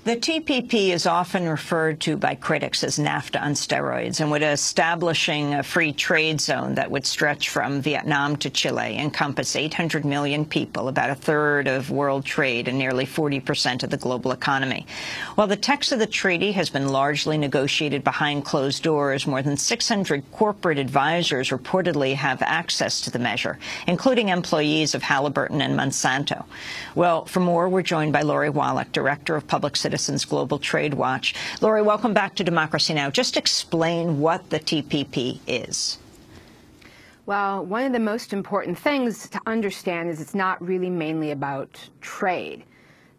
The TPP is often referred to by critics as NAFTA on steroids and would establishing a free trade zone that would stretch from Vietnam to Chile, encompass 800 million people, about a third of world trade and nearly 40% of the global economy. While the text of the treaty has been largely negotiated behind closed doors, more than 600 corporate advisors reportedly have access to the measure, including employees of Halliburton and Monsanto. Well, for more, we're joined by Lori Wallach, Director of Public Citizens Global Trade Watch. Lori, welcome back to Democracy Now! Just explain what the TPP is. Well, one of the most important things to understand is it's not really mainly about trade.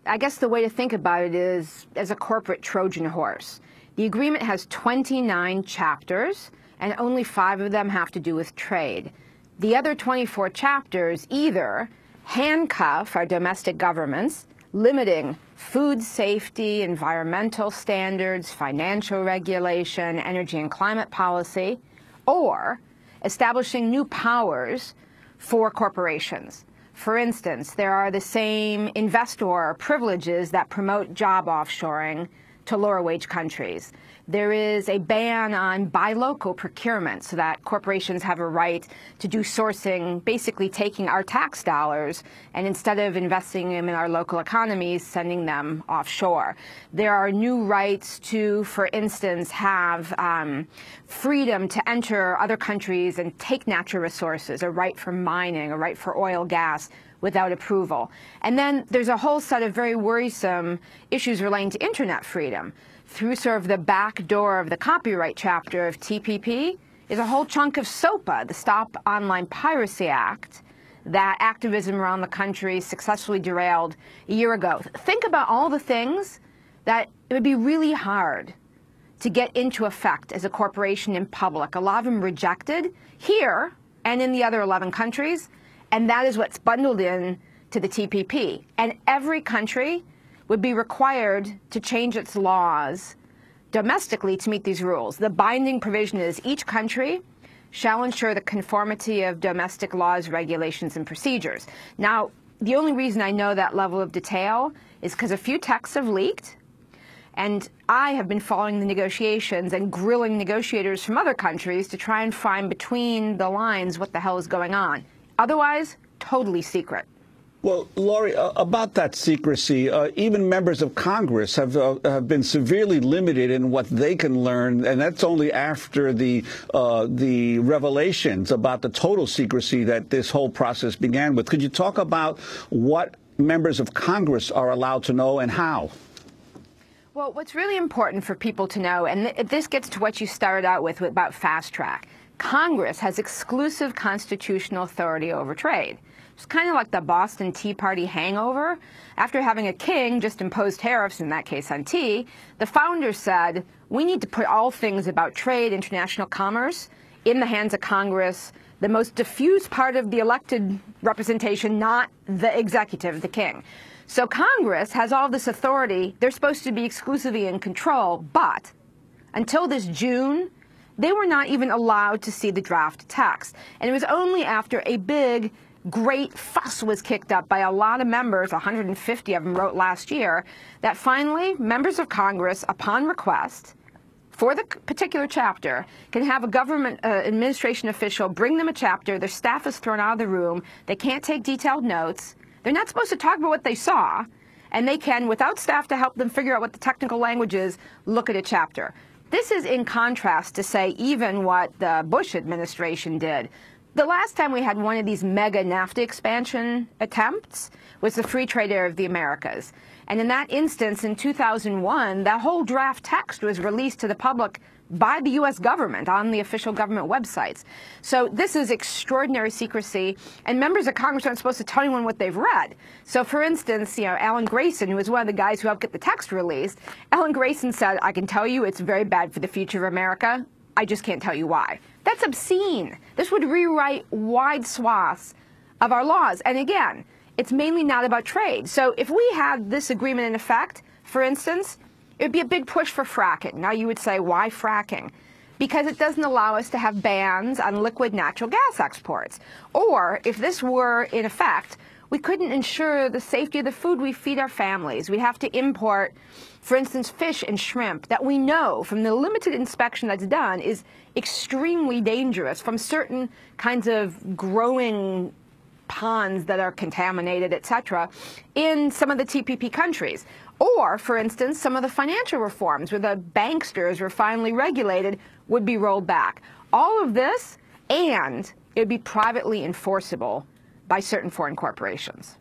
I guess the way to think about it is as a corporate Trojan horse. The agreement has 29 chapters, and only 5 of them have to do with trade. The other 24 chapters either handcuff our domestic governments, limiting food safety, environmental standards, financial regulation, energy and climate policy, or establishing new powers for corporations. For instance, there are the same investor privileges that promote job offshoring to lower wage countries. There is a ban on buy local procurement so that corporations have a right to do sourcing, basically taking our tax dollars and instead of investing them in our local economies, sending them offshore. There are new rights to, for instance, have freedom to enter other countries and take natural resources, a right for mining, a right for oil, gas, without approval. And then there's a whole set of very worrisome issues relating to internet freedom. Through sort of the back door of the copyright chapter of TPP is a whole chunk of SOPA, the Stop Online Piracy Act, that activism around the country successfully derailed a year ago. Think about all the things that it would be really hard to get into effect as a corporation in public. A lot of them rejected here and in the other 11 countries, and that is what's bundled in to the TPP. And every country would be required to change its laws domestically to meet these rules. The binding provision is each country shall ensure the conformity of domestic laws, regulations, and procedures. Now, the only reason I know that level of detail is because a few texts have leaked, and I have been following the negotiations and grilling negotiators from other countries to try and find between the lines what the hell is going on. Otherwise, totally secret. Well, Lori, about that secrecy, even members of Congress have been severely limited in what they can learn, and that's only after the revelations about the total secrecy that this whole process began with. Could you talk about what members of Congress are allowed to know and how? Well, what's really important for people to know, and this gets to what you started out with about fast track, Congress has exclusive constitutional authority over trade. It's kind of like the Boston Tea Party hangover. After having a king just impose tariffs, in that case on tea, the founders said, we need to put all things about trade, international commerce, in the hands of Congress, the most diffuse part of the elected representation, not the executive, the king. So Congress has all this authority. They're supposed to be exclusively in control, but until this June, they were not even allowed to see the draft text. And it was only after a big great fuss was kicked up by a lot of members, 150 of them wrote last year, that finally members of Congress, upon request for the particular chapter, can have a government administration official bring them a chapter, their staff is thrown out of the room, they can't take detailed notes, they're not supposed to talk about what they saw, and they can, without staff to help them figure out what the technical language is, look at a chapter. This is in contrast to, say, even what the Bush administration did. The last time we had one of these mega NAFTA expansion attempts was the Free Trade Area of the Americas. And in that instance, in 2001, that whole draft text was released to the public by the U.S. government on the official government websites. So this is extraordinary secrecy, and members of Congress aren't supposed to tell anyone what they've read. So for instance, Alan Grayson, who was one of the guys who helped get the text released, Alan Grayson said, I can tell you it's very bad for the future of America. I just can't tell you why. That's obscene. This would rewrite wide swaths of our laws. And again, it's mainly not about trade. So if we had this agreement in effect, for instance, it would be a big push for fracking. Now you would say, why fracking? Because it doesn't allow us to have bans on liquid natural gas exports. Or if this were in effect, We couldn't ensure the safety of the food we feed our families. We'd have to import, for instance, fish and shrimp that we know from the limited inspection that's done is extremely dangerous from certain kinds of growing ponds that are contaminated, etc., in some of the TPP countries. Or, for instance, some of the financial reforms where the banksters were finally regulated would be rolled back. All of this, and it would be privately enforceable by certain foreign corporations.